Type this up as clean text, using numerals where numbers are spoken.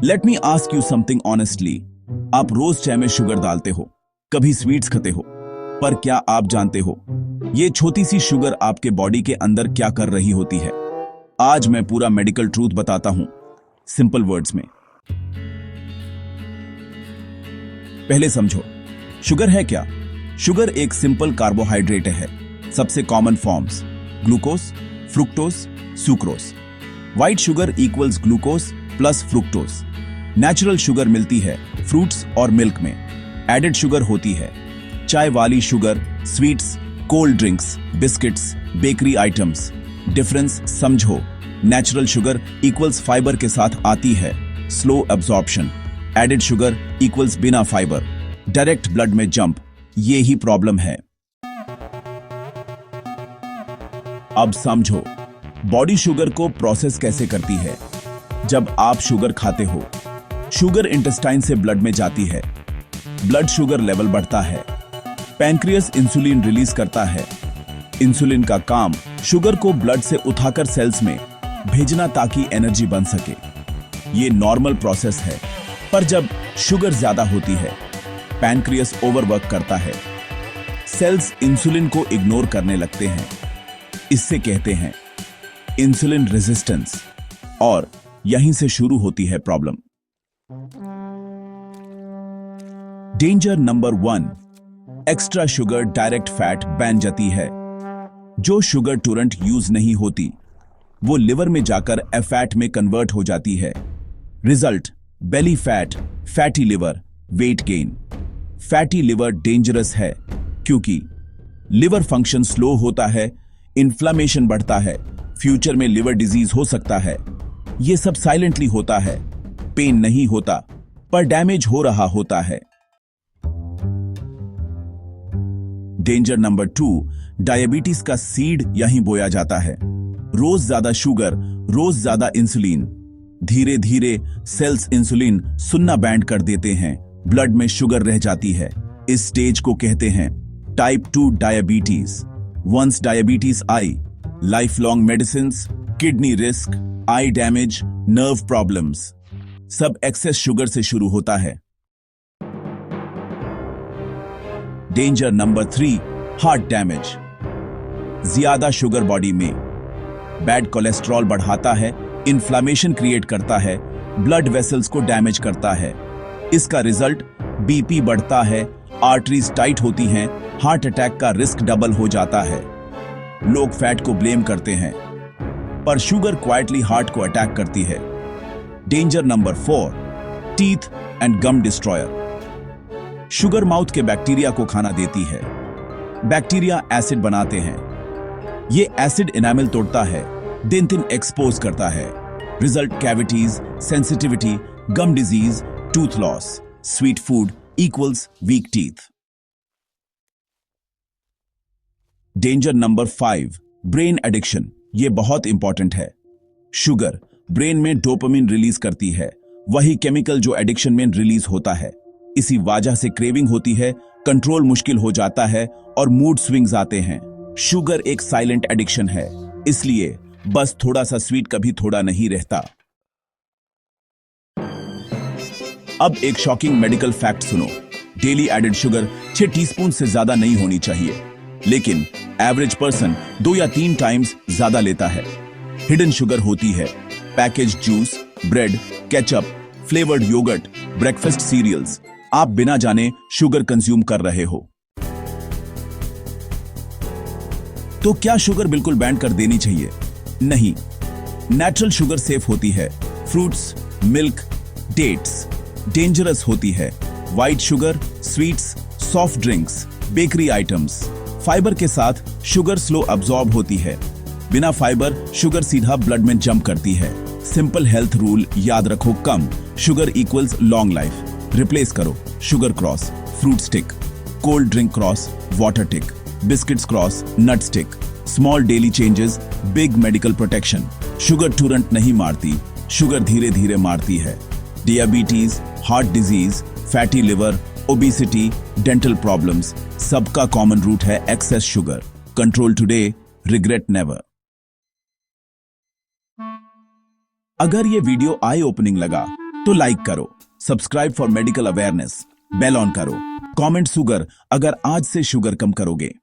Let me ask you something honestly. आप रोज चाय में शुगर डालते हो, कभी स्वीट्स खाते हो, पर क्या आप जानते हो ये छोटी सी शुगर आपके बॉडी के अंदर क्या कर रही होती है? आज मैं पूरा मेडिकल ट्रूथ बताता हूं, सिंपल वर्ड्स में। पहले समझो, शुगर है क्या? शुगर एक सिंपल कार्बोहाइड्रेट है। सबसे common forms glucose, fructose, sucrose. White sugar equals glucose plus fructose. Natural sugar मिलती है फ्रूट्स और मिल्क में। एडेड शुगर होती है चाय वाली sugar, sweets, cold drinks, biscuits, bakery items. Difference समझो, नेचुरल शुगर इक्वल्स फाइबर के साथ आती है, slow absorption. Added sugar equals बिना फाइबर, डायरेक्ट ब्लड में जंप। ये ही प्रॉब्लम है। अब समझो, बॉडी शुगर को प्रोसेस कैसे करती है। जब आप शुगर खाते हो, शुगर इंटेस्टाइन से ब्लड में जाती है, ब्लड शुगर लेवल बढ़ता है, पैंक्रियास इंसुलिन रिलीज करता है। इंसुलिन का काम शुगर को ब्लड से उठाकर सेल्स में भेजना ताकि एनर्जी बन सके। ये नॉर्मल प्रोसेस है, पर जब शुगर ज्यादा होती है, पैंक्रियास ओवरवर्क करता है, सेल्स इंसुलिन को इग्नोर करने लगते हैं। इससे कहते हैं इंसुलिन रेजिस्टेंस, और यहीं से शुरू होती है problem. Danger number 1, extra sugar direct fat बन जाती है। जो शुगर तुरंत यूज नहीं होती, वो लिवर में जाकर फैट में कन्वर्ट हो जाती है। Result belly fat, fatty liver, weight gain. Fatty liver dangerous है क्योंकि लिवर फंक्शन स्लो होता है, इन्फ्लामेशन बढ़ता है, फ्यूचर में लिवर डिजीज हो सकता है। ये सब साइलेंटली होता है, पेन नहीं होता, पर डैमेज हो रहा होता है। डेंजर नंबर 2, डायबिटीज का सीड यहीं बोया जाता है। रोज ज्यादा शुगर, रोज ज्यादा इंसुलिन। धीरे धीरे सेल्स इंसुलिन सुनना बैंड कर देते हैं, ब्लड में शुगर रह जाती है। इस स्टेज को कहते हैं टाइप 2 डायबिटीज। वंस डायबिटीज आई, life long medicines, kidney risk, eye damage, nerve problems, सब एक्सेस शुगर से शुरू होता है। Danger number 3, heart damage. ज्यादा शुगर बॉडी में बैड कोलेस्ट्रॉल बढ़ाता है, इन्फ्लामेशन क्रिएट करता है, ब्लड वेसल्स को डैमेज करता है। इसका रिजल्ट बीपी बढ़ता है, आर्टरीज टाइट होती हैं, हार्ट अटैक का रिस्क डबल हो जाता है। लोग फैट को ब्लेम करते हैं, पर शुगर क्वाइटली हार्ट को अटैक करती है। Danger number 4, teeth and gum destroyer. Sugar mouth के बैक्टीरिया को खाना देती है। बैक्टीरिया एसिड बनाते हैं। ये एसिड एनामेल तोड़ता है, दिन दिन एक्सपोज करता है। Result cavities, sensitivity, gum disease, tooth loss. Sweet food equals weak teeth. Danger number 5, brain addiction. ये बहुत इंपॉर्टेंट है। शुगर ब्रेन में डोपामिन रिलीज करती है, वही केमिकल जो एडिक्शन में रिलीज होता है। इसी वजह से क्रेविंग होती है, कंट्रोल मुश्किल हो जाता है और मूड स्विंग्स आते हैं। शुगर एक साइलेंट एडिक्शन है, इसलिए बस थोड़ा सा स्वीट कभी थोड़ा नहीं रहता। अब एक शॉकिंग मेडिकल फैक्ट सुनो। डेली एडेड शुगर 6 टीस्पून से ज्यादा नहीं होनी चाहिए, लेकिन एवरेज पर्सन 2 या 3 टाइम्स ज्यादा लेता है। हिडन शुगर होती है package juice, bread, ketchup, flavoured yoghurt, breakfast cereals. आप बिना जाने शुगर कंज्यूम कर रहे हो। तो क्या शुगर बिल्कुल बैन कर देनी चाहिए? नहीं। नेचुरल शुगर सेफ होती है। Fruits, milk, dates. डेंजरस होती है white sugar, sweets, soft drinks, bakery items. Fibre के साथ शुगर स्लो अब्सॉर्ब होती है। बिना फाइबर शुगर सीधा ब्लड में जंप करती है। सिंपल हेल्थ रूल याद रखो, कम sugar equals long life. Replace करो sugar cross, fruit stick, cold drink cross, water tick, biscuits cross, nut stick. Small daily changes, big medical protection. Sugar तुरंत नहीं मारती, शुगर धीरे धीरे मारती है। Diabetes, heart disease, fatty liver, obesity, dental problems, सबका common root है excess sugar. Control today, regret never. अगर ये वीडियो आई ओपनिंग लगा तो लाइक करो, subscribe for medical awareness, bell on करो, कमेंट शुगर अगर आज से शुगर कम करोगे।